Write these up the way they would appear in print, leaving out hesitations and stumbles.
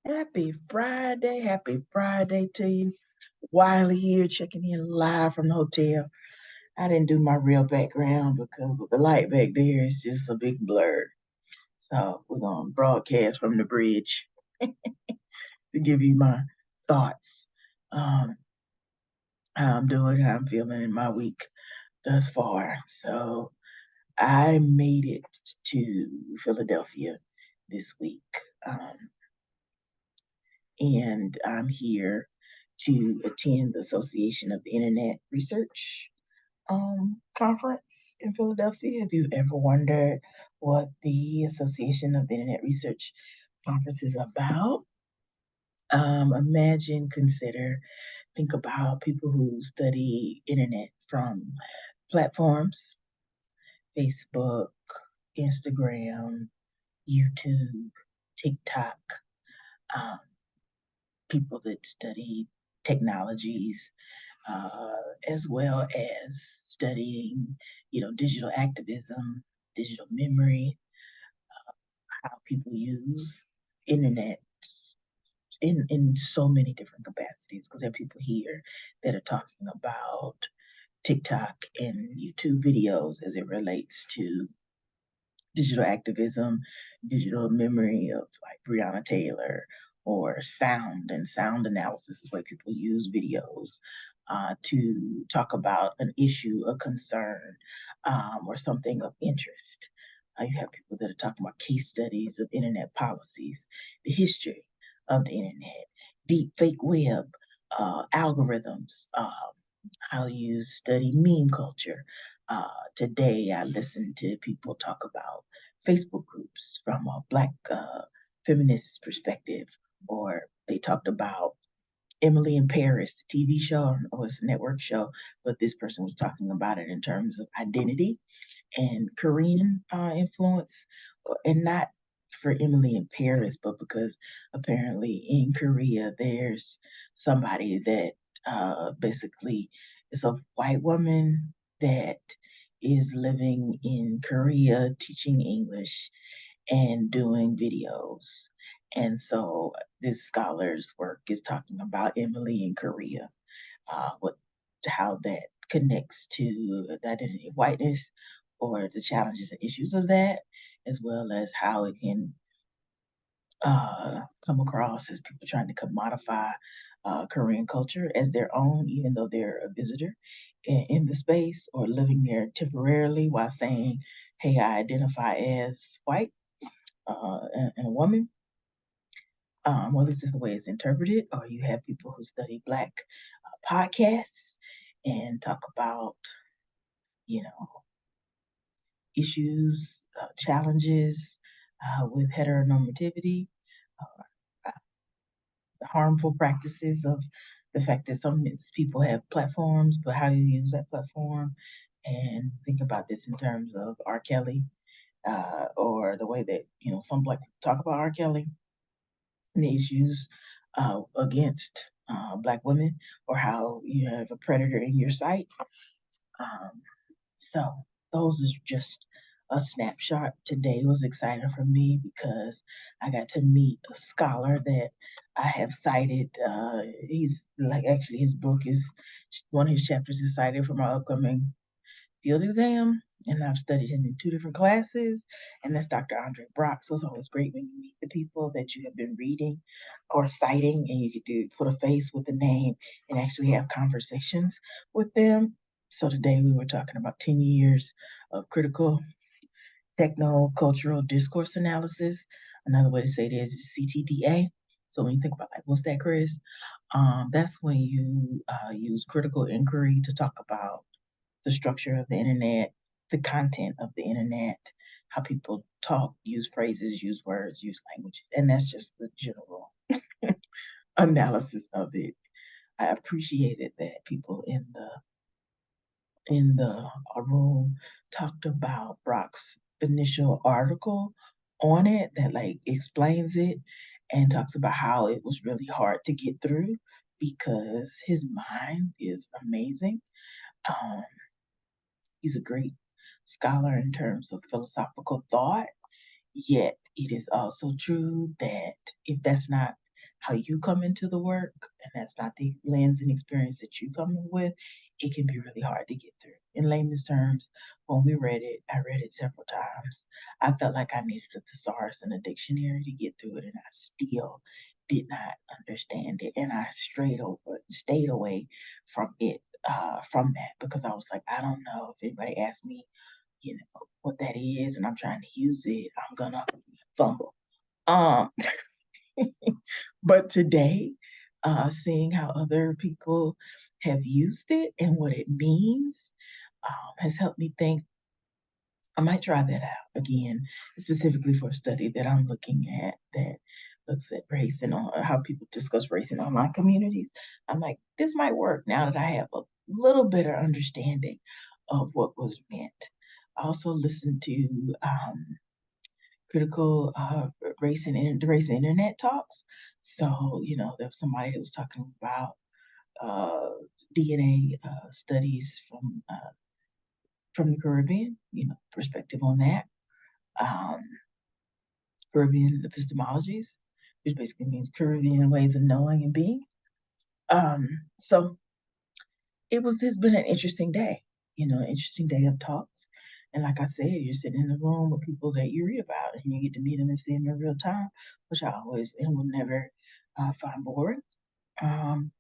Happy Friday to you. Wiley here, checking in live from the hotel. I didn't do my real background because the light back there is just a big blur. So we're gonna broadcast from the bridge to give you my thoughts. Um, how I'm doing, how I'm feeling in my week thus far. So I made it to Philadelphia this week. Um, and I'm here to attend the Association of the Internet Research conference in Philadelphia. If you've ever wondered what the Association of the Internet Research conference is about, imagine, consider, think about people who study internet from platforms, Facebook, Instagram, YouTube, TikTok, um, people that study technologies, uh, as well as studying, digital activism, digital memory, how people use internet in so many different capacities. Because there are people here that are talking about TikTok and YouTube videos as it relates to digital activism, digital memory of like Breonna Taylor, or sound and sound analysis is where people use videos to talk about an issue, a concern, or something of interest. You have people that are talking about case studies of internet policies, the history of the internet, deep fake web, algorithms, how you study meme culture. Today, I listened to people talk about Facebook groups from a Black feminist perspective, or they talked about Emily in Paris, the TV show, or it's a network show, but this person was talking about it in terms of identity and Korean influence, and not for Emily in Paris, but because apparently in Korea there's somebody that basically is a white woman that is living in Korea teaching English and doing videos. And so this scholar's work is talking about Emily in Korea, what how that connects to the identity of whiteness or the challenges and issues of that, as well as how it can come across as people trying to commodify Korean culture as their own, even though they're a visitor in the space or living there temporarily while saying, hey, I identify as white and a woman. Well, this is the way it's interpreted. Or you have people who study Black podcasts and talk about, you know, issues, challenges with heteronormativity, uh, the harmful practices of the fact that some people have platforms, but how you use that platform. And think about this in terms of R. Kelly, or the way that some Black people talk about R. Kelly and the issues against Black women, or how you have a predator in your sight. Um, So those is just a snapshot. Today was exciting for me because I got to meet a scholar that I have cited. He's like, actually his book is, one of his chapters is cited for my upcoming field exam, and I've studied him in two different classes, and that's Dr. Andre Brock. So it's always great when you meet the people that you have been reading or citing, and you get to put a face with the name and actually have conversations with them. So today we were talking about 10 years of critical techno-cultural discourse analysis. Another way to say it is CTDA. So when you think about like, what's that, Chris? That's when you use critical inquiry to talk about the structure of the internet, the content of the internet, how people talk, use phrases, use words, use language. And that's just the general analysis of it. I appreciated that people in the room talked about Brock's initial article on it that like explains it and talks about how it was really hard to get through because his mind is amazing. Um, he's a great scholar in terms of philosophical thought, yet it is also true that if that's not how you come into the work, and that's not the lens and experience that you come in with, it can be really hard to get through. In layman's terms, when we read it, I read it several times. I felt like I needed a thesaurus and a dictionary to get through it, and I still did not understand it. And I stayed away from it, from that, because I was like, I don't know if anybody asks me, what that is, and I'm trying to use it, I'm gonna fumble. Um, but today, seeing how other people have used it and what it means, has helped me think I might try that out again, specifically for a study that I'm looking at that looks at race and how people discuss race in online communities. I'm like, this might work now that I have a little better understanding of what was meant. I also listened to critical race and internet talks. So, there was somebody that was talking about uh, DNA studies from the Caribbean, perspective on that. Um, Caribbean epistemologies, which basically means Caribbean ways of knowing and being. So it's been an interesting day, an interesting day of talks. And like I said, you're sitting in a room with people that you read about and you get to meet them and see them in real time, which I always and will never find boring. Um,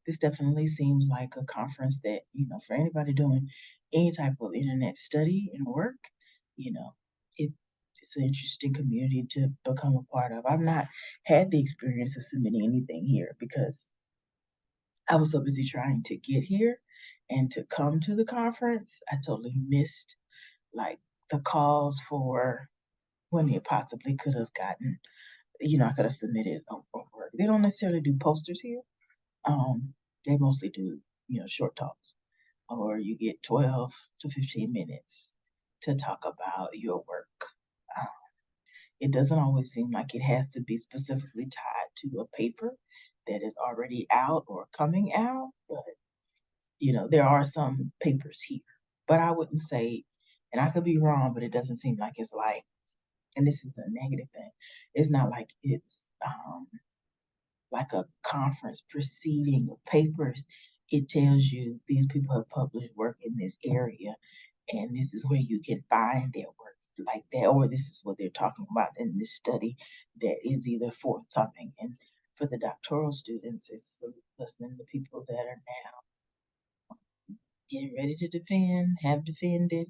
this definitely seems like a conference that, for anybody doing any type of internet study and work, you know, it, it's an interesting community to become a part of. I've not had the experience of submitting anything here because I was so busy trying to get here and to come to the conference. I totally missed like the calls for when it possibly could have gotten, I could have submitted a work. They don't necessarily do posters here. Um, they mostly do, short talks, or you get 12 to 15 minutes to talk about your work. Um, it doesn't always seem like it has to be specifically tied to a paper that is already out or coming out, but there are some papers here. But I wouldn't say, and I could be wrong, but it doesn't seem like it's like, and this is a negative thing, it's not like it's like a conference proceeding of papers. It tells you these people have published work in this area, and this is where you can find their work like that, or this is what they're talking about in this study that is either forthcoming. And for the doctoral students, it's listening to people that are now getting ready to defend, have defended,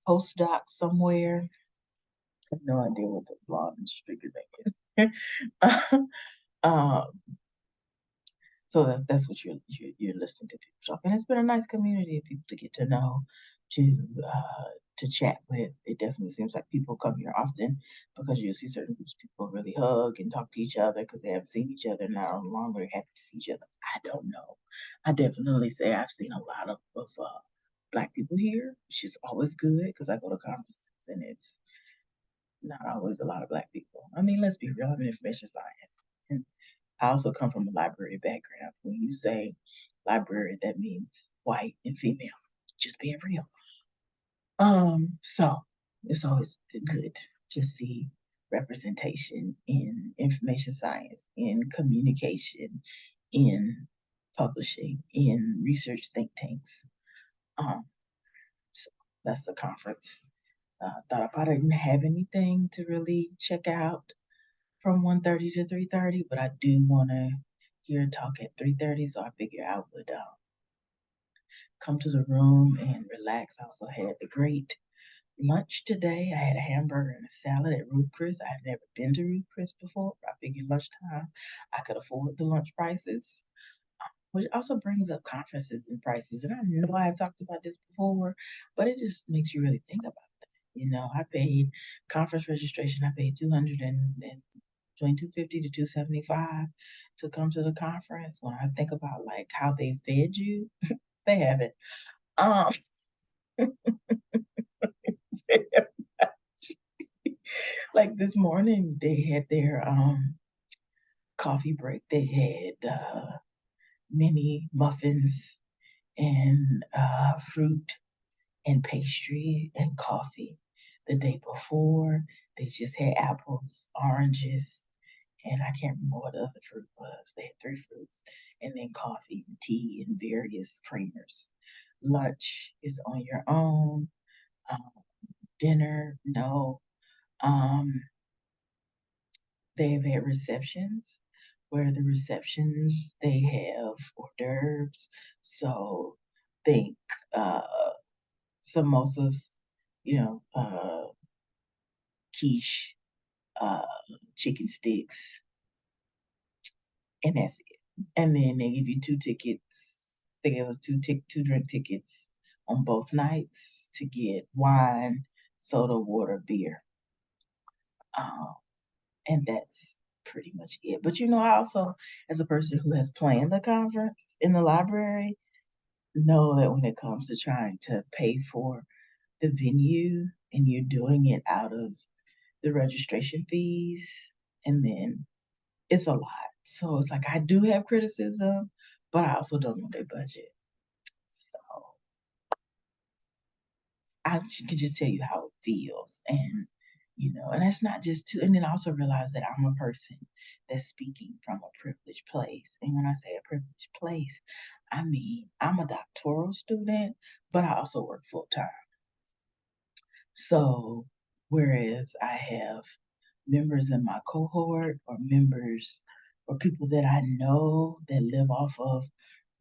postdocs somewhere. I have no idea what the law and speaker thing is. uh, So that's what you're listening to people talk, and it's been a nice community of people to get to know, to to chat with. It definitely seems like people come here often because you see certain groups of people really hug and talk to each other because they haven't seen each other now longer. Happy to see each other. I don't know. I definitely say I've seen a lot of black people here, which is always good because I go to conferences and it's not always a lot of black people. I mean, let's be real. I'm in information science. And I also come from a library background. When you say library, that means white and female. Just being real. So it's always good to see representation in information science, in communication, in publishing, in research think tanks. Um, so that's the conference. Thought about I didn't have anything to really check out from 1:30 to 3:30, but I do want to hear a talk at 3:30, so I figure I would come to the room and relax. I also had a great lunch today. I had a hamburger and a salad at Ruth Chris. I had never been to Ruth Chris before, but I figured lunchtime I could afford the lunch prices, which also brings up conferences and prices. And I know I've talked about this before, but it just makes you really think about that. I paid conference registration. I paid 200 and between 250 to 275 to come to the conference. When I think about like how they fed you, they haven't. Um, like this morning, they had their coffee break. They had mini muffins and fruit and pastry and coffee. The day before, they just had apples, oranges, and I can't remember what the other fruit was. They had three fruits, and then coffee and tea and various creamers. Lunch is on your own. Um, Dinner, no. Um, they've had receptions where the receptions they have hors d'oeuvres. So think uh, samosas, quiche, uh, chicken sticks, and that's it. And then they give you two tickets. They gave us two drink tickets on both nights to get wine, soda, water, beer. Um, and that's pretty much it. But I also, as a person who has planned a conference in the library, know that when it comes to trying to pay for the venue and you're doing it out of the registration fees, and then it's a lot. So it's like I do have criticism, but I also don't know their budget. So I can just tell you how it feels. And that's not just to, and then I also realize that I'm a person that's speaking from a privileged place. And when I say a privileged place, I mean I'm a doctoral student, but I also work full time. So, whereas I have members in my cohort or members or people that I know that live off of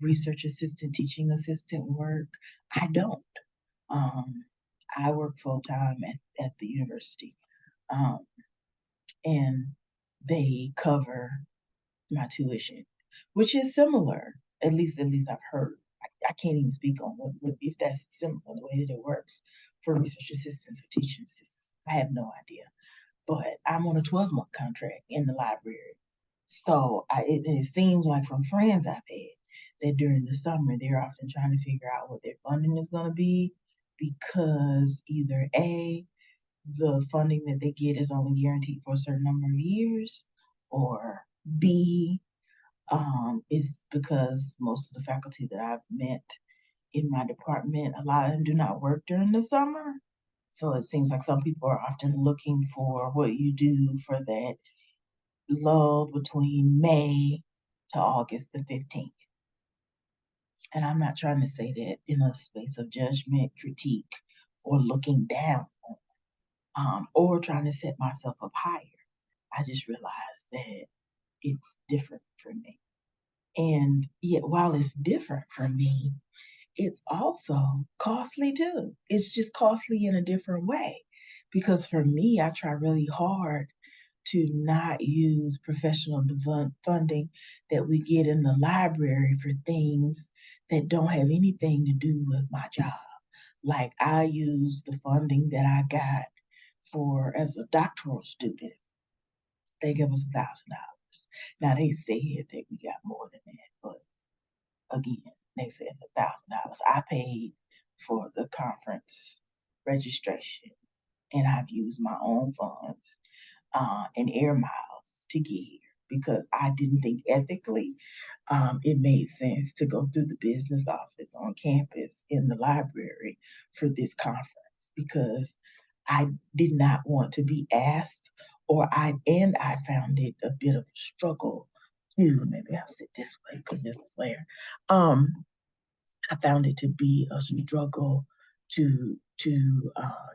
research assistant, teaching assistant work, I don't. Um, I work full time at the university, um, and they cover my tuition, which is similar. At least I've heard. I can't even speak on if that's similar the way that it works for research assistants or teaching assistants. I have no idea. But I'm on a 12-month contract in the library. So it seems like from friends I've had that during the summer they're often trying to figure out what their funding is going to be because either A, the funding that they get is only guaranteed for a certain number of years, or B, is because most of the faculty that I've met in my department, a lot of them do not work during the summer. So it seems like some people are often looking for what you do for that lull between May to August the 15th. And I'm not trying to say that in a space of judgment, critique, or looking down, or trying to set myself up higher. I just realized that it's different for me. And yet, while it's different for me, it's also costly too. It's just costly in a different way. Because for me, I try really hard to not use professional funding that we get in the library for things that don't have anything to do with my job. Like I use the funding that I got for as a doctoral student. They give us $1,000. Now they said that we got more than that, but again, they said $1,000. I paid for the conference registration, and I've used my own funds and air miles to get here because I didn't think ethically it made sense to go through the business office on campus in the library for this conference because I did not want to be asked, I found it a bit of a struggle. Ooh, maybe I'll sit this way because there's a flare. I found it to be a struggle to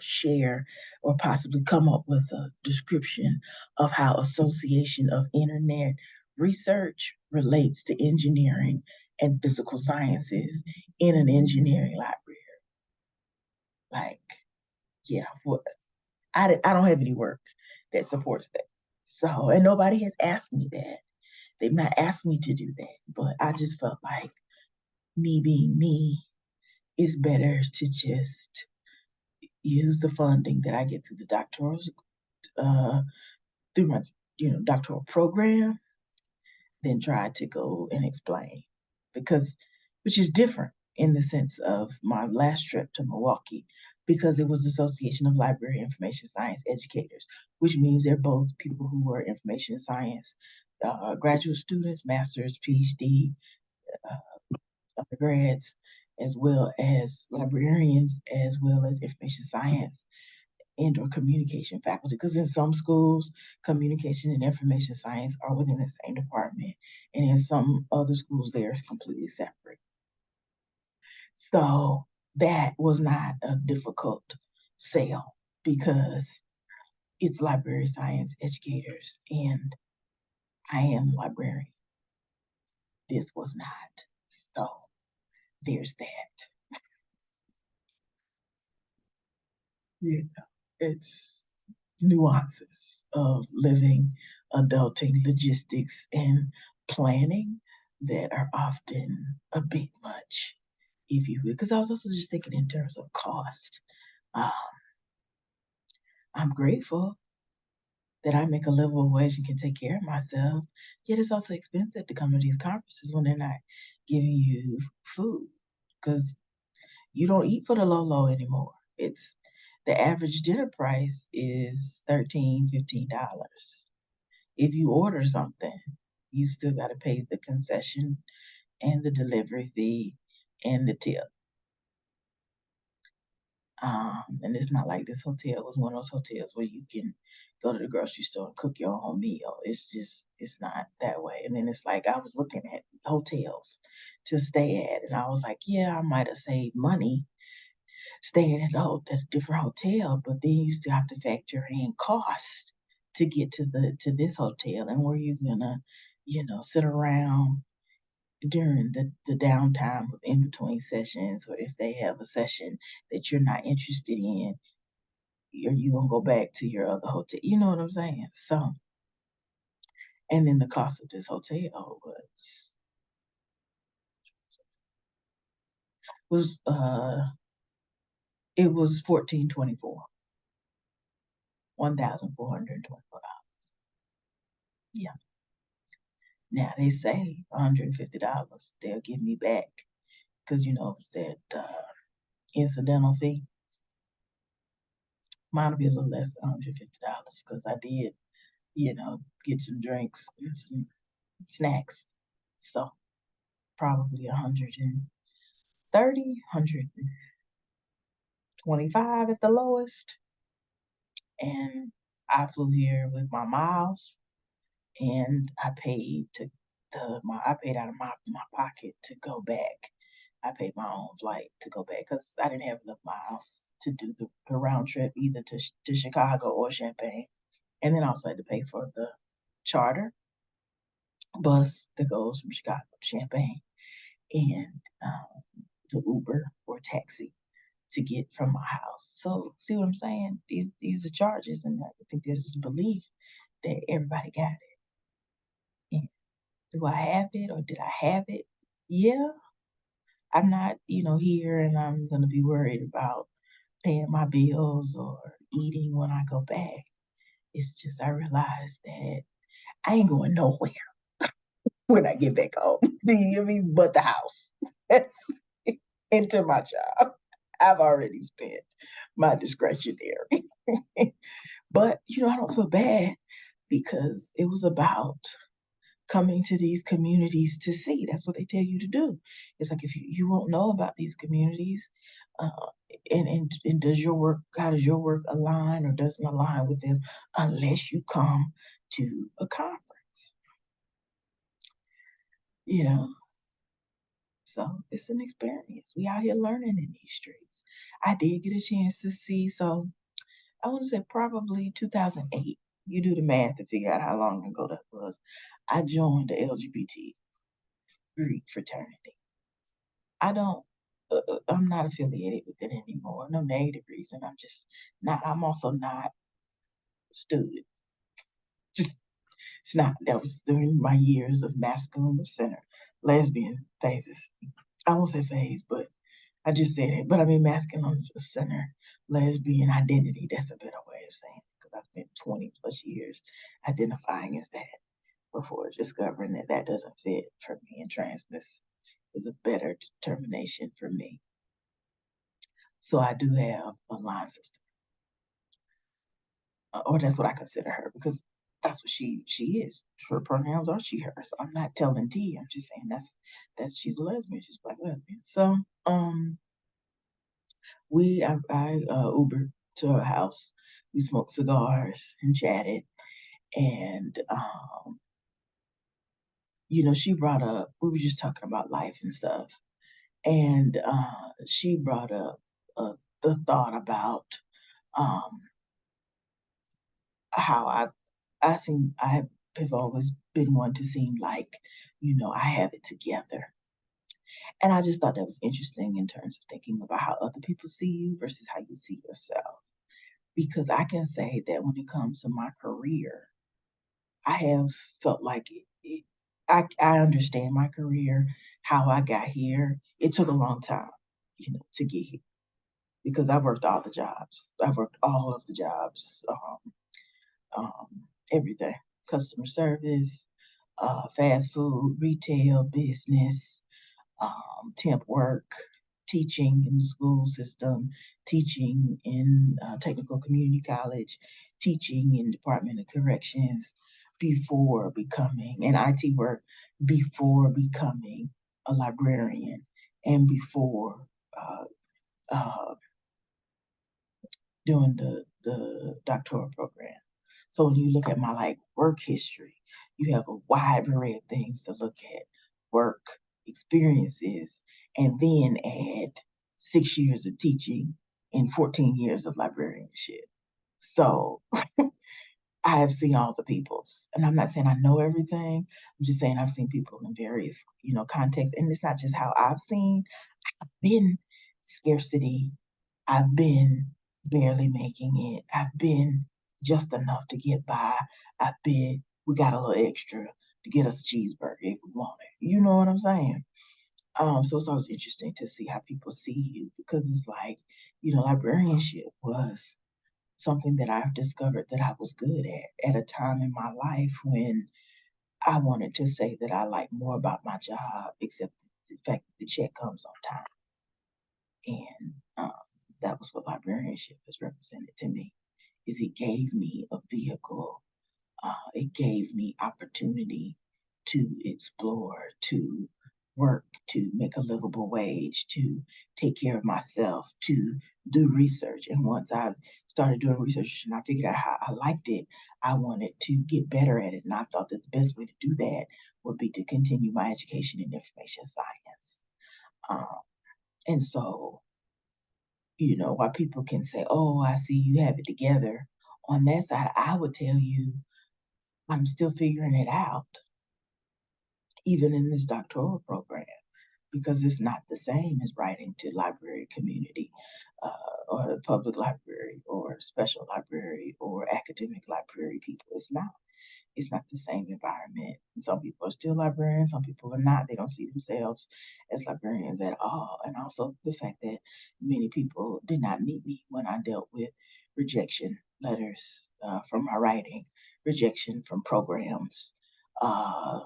share or possibly come up with a description of how association of internet research relates to engineering and physical sciences in an engineering library. Like, yeah, I don't have any work that supports that. So, and nobody has asked me that. They've not asked me to do that, but I just felt like me being me is better to just use the funding that I get through the uh, through my doctoral program than try to go and explain because which is different in the sense of my last trip to Milwaukee because it was the Association of Library Information Science Educators, which means they're both people who are information science graduate students, masters, PhD, undergrads, as well as librarians, as well as information science and or communication faculty, because in some schools, communication and information science are within the same department, and in some other schools, they're completely separate. So that was not a difficult sale because it's library science educators, and I am a librarian. This was not. So there's that. Yeah, it's nuances of living, adulting, logistics, and planning that are often a bit much, if you will. Because I was also just thinking in terms of cost. Um, I'm grateful that I make a livable wage and can take care of myself. Yet it's also expensive to come to these conferences when they're not giving you food because you don't eat for the low anymore. It's the average dinner price is $13, $15. If you order something, you still got to pay the concession and the delivery fee and the tip. And it's not like this hotel was one of those hotels where you can go to the grocery store and cook your own meal. It's not that way. And then it's like I was looking at hotels to stay at, and I was like, yeah, I might have saved money staying at a different hotel, but then you still have to factor in cost to get to this hotel, and where you gonna, sit around during the downtime in between sessions, or if they have a session that you're not interested in, are you gonna go back to your other hotel? You know what I'm saying? So, and then the cost of this hotel was it was 1424, $1,424. Yeah. Now they say $150 they'll give me back because it's that incidental fee. Mine will be a little less than $150 because I did, get some drinks and some snacks. So probably 130, 125 at the lowest. And I flew here with my miles, and I paid I paid out of my pocket to go back. I paid my own flight to go back because I didn't have enough miles to do the round trip either to Chicago or Champaign. And then I also had to pay for the charter bus that goes from Chicago to Champaign, and the Uber or taxi to get from my house. So see what I'm saying? These are charges, and I think there's this belief that everybody got it. And do I have it or did I have it? Yeah, I'm not, here and I'm gonna be worried about paying my bills or eating when I go back. It's just I realized that I ain't going nowhere when I get back home. Do you hear me? But the house. Into my job. I've already spent my discretionary. But I don't feel bad because it was about coming to these communities to see. That's what they tell you to do. It's like if you won't know about these communities, uh, and how does your work align or doesn't align with them unless you come to a conference, you know? So it's an experience. We out here learning in these streets. I did get a chance to see, so I want to say probably 2008. You do the math to figure out how long ago that was. I joined the LGBT Greek fraternity. I don't, I'm not affiliated with it anymore. No negative reason. I'm just not, I'm also not stood. Just, it's not. That was during my years of masculine center, lesbian phases. I won't say phase, but I just said it. But I mean, masculine center, lesbian identity. That's a better way of saying it because I spent 20 plus years identifying as that before discovering that that doesn't fit for me, and transness is a better determination for me. So I do have a line sister, or that's what I consider her because that's what she is. Her pronouns are she, her. So I'm not telling T. I'm just saying that's she's a lesbian. She's a black lesbian. So I Ubered to her house, We smoked cigars and chatted. And, she brought up, we were just talking about life and stuff. And she brought up the thought about um, how I have always been one to seem like, I have it together. And I just thought that was interesting in terms of thinking about how other people see you versus how you see yourself. Because I can say that when it comes to my career, I have felt like I understand my career, how I got here. It took a long time, to get here because I worked all the jobs. I worked all of the jobs, everything, customer service, fast food, retail, business, temp work, teaching in the school system, teaching in technical community college, teaching in Department of Corrections before becoming an IT work, before becoming a librarian, and before uh, uh, doing the doctoral program. So when you look at my like work history, you have a wide array of things to look at, work experiences, and then add 6 years of teaching and 14 years of librarianship. So I have seen all the peoples. And I'm not saying I know everything. I'm just saying I've seen people in various, contexts. And it's not just how I've seen, been scarcity, I've been barely making it. I've been just enough to get by. We got a little extra to get us a cheeseburger if we want it. You know what I'm saying? So it's always interesting to see how people see you because it's like, librarianship was something that I've discovered that I was good at a time in my life when I wanted to say that I like more about my job, except the fact that the check comes on time. And that was what librarianship has represented to me, is it gave me a vehicle, it gave me opportunity to explore, to work, to make a livable wage, to take care of myself, to do research. And once I started doing research and I figured out how I liked it, I wanted to get better at it. And I thought that the best way to do that would be to continue my education in information science. Um, and so while people can say, "Oh, I see you have it together," on that side, I would tell you I'm still figuring it out, even in this doctoral program, because it's not the same as writing to library community, or public library, or special library, or academic library people. It's not the same environment. Some people are still librarians, some people are not. They don't see themselves as librarians at all. And also the fact that many people did not meet me when I dealt with rejection letters from my writing, rejection from programs, uh,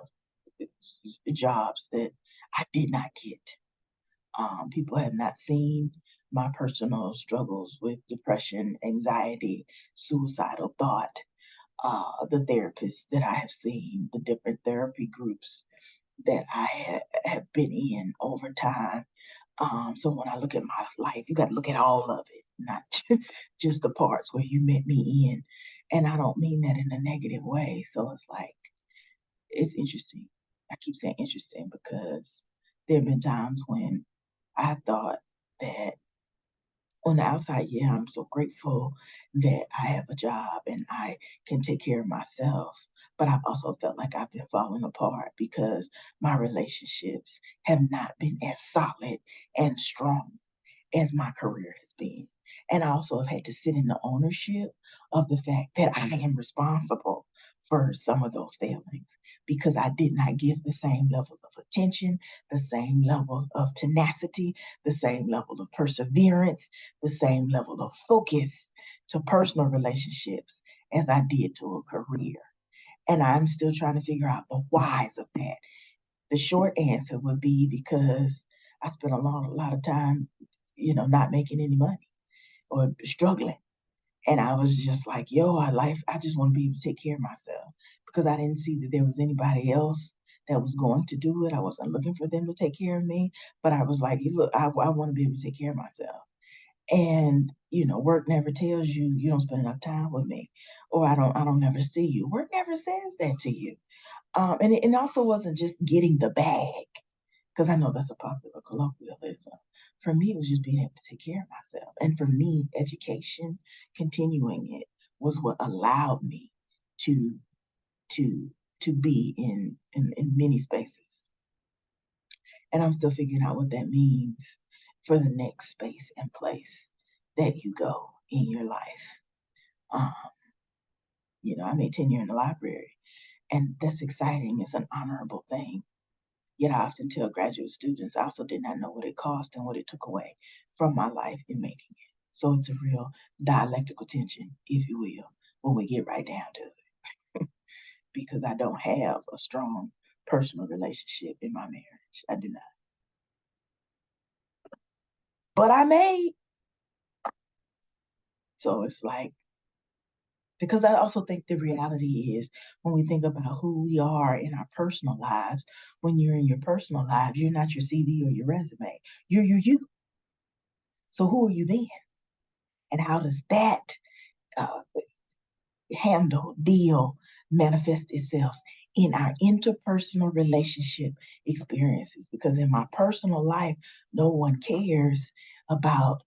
jobs that I did not get. People have not seen my personal struggles with depression, anxiety, suicidal thought, the therapists that I have seen, the different therapy groups that have been in over time. So when I look at my life, you got to look at all of it, not just the parts where you met me in. And I don't mean that in a negative way. So it's like, it's interesting. I keep saying interesting because there have been times when I thought that on the outside, yeah, I'm so grateful that I have a job and I can take care of myself. But I've also felt like I've been falling apart because my relationships have not been as solid and strong as my career has been. And I also have had to sit in the ownership of the fact that I am responsible for some of those failings because I did not give the same level of attention, the same level of tenacity, the same level of perseverance, the same level of focus to personal relationships as I did to a career. And I'm still trying to figure out the whys of that. The short answer would be because I spent a lot of time, not making any money or struggling. And I was just like, yo, I just want to be able to take care of myself because I didn't see that there was anybody else that was going to do it. I wasn't looking for them to take care of me, but I was like, look, I want to be able to take care of myself. And work never tells you you don't spend enough time with me, or I don't never see you. Work never says that to you. And it also wasn't just getting the bag, because I know that's a popular colloquialism. For me, it was just being able to take care of myself. And for me, education, continuing it, was what allowed me to to to be in many spaces. And I'm still figuring out what that means for the next space and place that you go in your life. Um, I made tenure in the library, and that's exciting. It's an honorable thing. Yet I often tell graduate students I also did not know what it cost and what it took away from my life in making it. So it's a real dialectical tension, if you will, when we get right down to it. Because I don't have a strong personal relationship in my marriage. I do not. But I may. So it's like, because I also think the reality is when we think about who we are in our personal lives, when you're in your personal life, you're not your CV or your resume. You're you. So who are you then? And how does that uh, deal, manifest itself in our interpersonal relationship experiences? Because in my personal life, no one cares about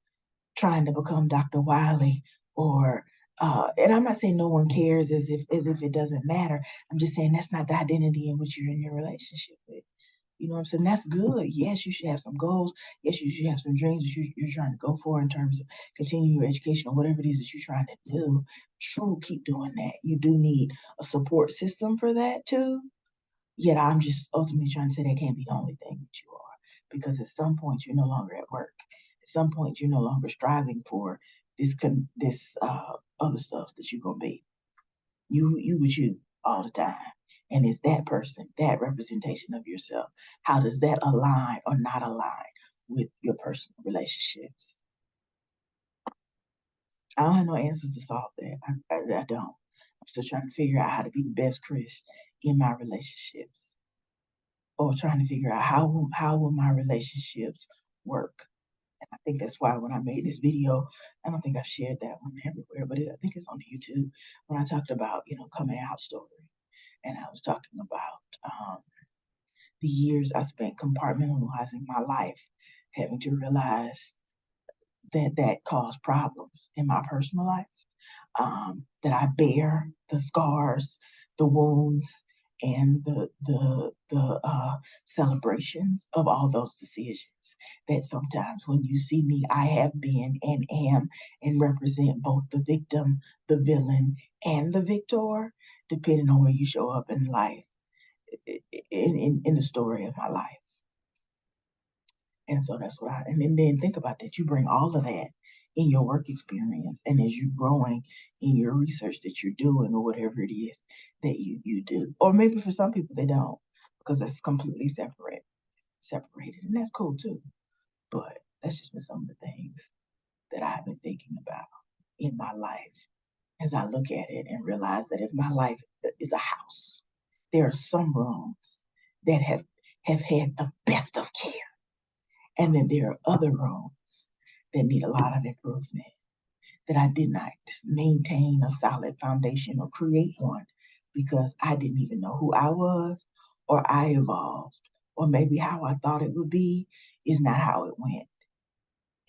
trying to become Dr. Wiley, or and I'm not saying no one cares as if it doesn't matter. I'm just saying that's not the identity in which you're in your relationship with. You know what I'm saying? That's good. Yes, you should have some goals. Yes, you should have some dreams that you're trying to go for in terms of continuing your education or whatever it is that you're trying to do. True, keep doing that. You do need a support system for that too. Yet I'm just ultimately trying to say that can't be the only thing that you are. Because at some point you're no longer at work. At some point you're no longer striving for this other stuff that you're gonna be. You with you all the time. And it's that person, that representation of yourself. How does that align or not align with your personal relationships? I don't have no answers to solve that. I don't. I'm still trying to figure out how to be the best Chris in my relationships, or trying to figure out how will my relationships work. And I think that's why when I made this video, I don't think I've shared that one everywhere, but I think it's on YouTube, when I talked about coming out story, and I was talking about the years I spent compartmentalizing my life, having to realize that caused problems in my personal life, that I bear the scars, the wounds, and the celebrations of all those decisions. That sometimes when you see me, I have been and am and represent both the victim, the villain, and the victor, depending on where you show up in life, in the story of my life. And so that's what and then think about that. You bring all of that in your work experience, and as you're growing in your research that you're doing, or whatever it is that you do. Or maybe for some people they don't, because that's completely separated. And that's cool too. But that's just been some of the things that I've been thinking about in my life as I look at it and realize that if my life is a house, there are some rooms that have had the best of care. And then there are other rooms that need a lot of improvement, that I did not maintain a solid foundation or create one because I didn't even know who I was, or I evolved, or maybe how I thought it would be is not how it went.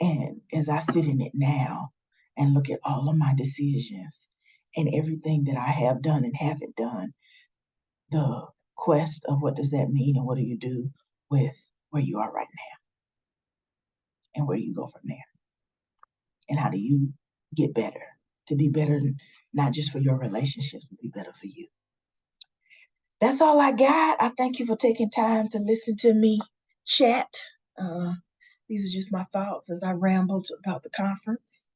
And as I sit in it now and look at all of my decisions and everything that I have done and haven't done, the quest of what does that mean and what do you do with where you are right now and where you go from there, and how do you get better to be better, not just for your relationships, but be better for you. That's all I got. I thank you for taking time to listen to me chat. Uh, these are just my thoughts as I rambled about the conference.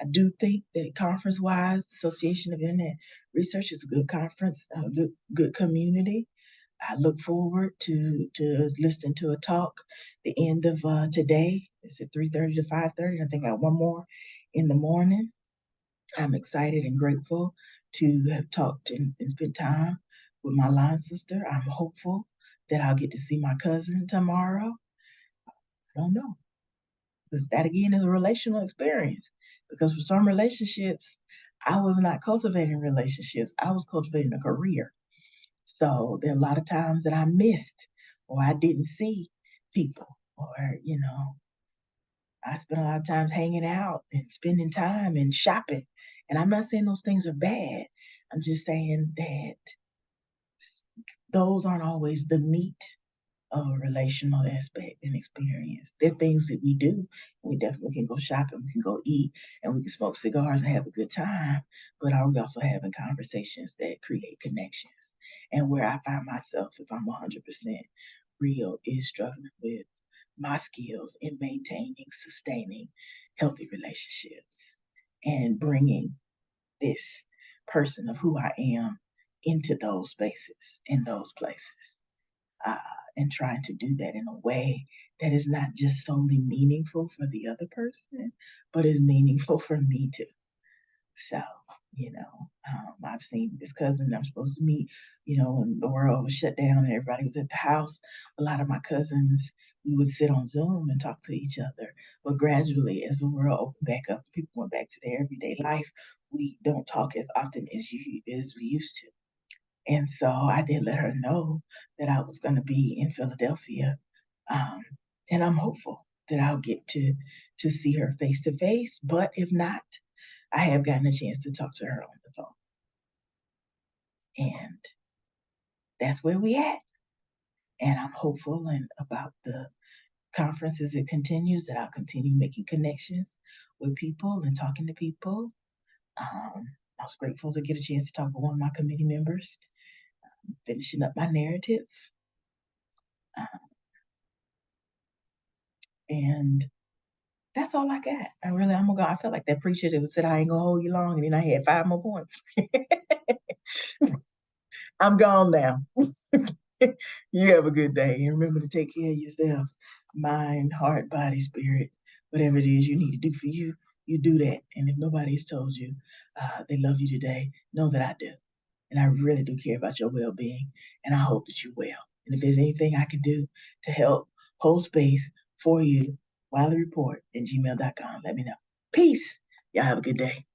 I do think that conference-wise, the Association of Internet Research is a good conference, a good community. I look forward to listening to a talk the end of today. It's at 3:30 to 5:30. I think I got one more in the morning. I'm excited and grateful to have talked and spent time with my line sister. I'm hopeful that I'll get to see my cousin tomorrow. I don't know. Because that again is a relational experience. Because for some relationships, I was not cultivating relationships. I was cultivating a career. So there are a lot of times that I missed or I didn't see people or, I spent a lot of times hanging out and spending time and shopping. And I'm not saying those things are bad. I'm just saying that those aren't always the meat of a relational aspect and experience. They're things that we do. We definitely can go shopping, we can go eat, and we can smoke cigars and have a good time. But are we also having conversations that create connections? And where I find myself, if I'm 100% real, is struggling with my skills in maintaining, sustaining healthy relationships and bringing this person of who I am into those spaces, in those places, uh, and trying to do that in a way that is not just solely meaningful for the other person, but is meaningful for me too. So, I've seen this cousin I'm supposed to meet, when the world was shut down and everybody was at the house. A lot of my cousins, we would sit on Zoom and talk to each other. But gradually, as the world opened back up, people went back to their everyday life. We don't talk as often as we used to. And so I did let her know that I was going to be in Philadelphia, um, and I'm hopeful that I'll get to see her face to face. But if not, I have gotten a chance to talk to her on the phone, and that's where we at. And I'm hopeful and about the conference as it continues that I'll continue making connections with people and talking to people. I was grateful to get a chance to talk with one of my committee members, finishing up my narrative. Uh, and that's all I got. I'm gonna go. I felt like that preacher that would said, I ain't gonna hold you long. And then I had 5 more points. I'm gone now. You have a good day. And remember to take care of yourself, mind, heart, body, spirit, whatever it is you need to do for you, you do that. And if nobody's told you they love you today, know that I do. And I really do care about your well being. And I hope that you're well. And if there's anything I can do to help hold space for you, Wiley Report at gmail.com, let me know. Peace. Y'all have a good day.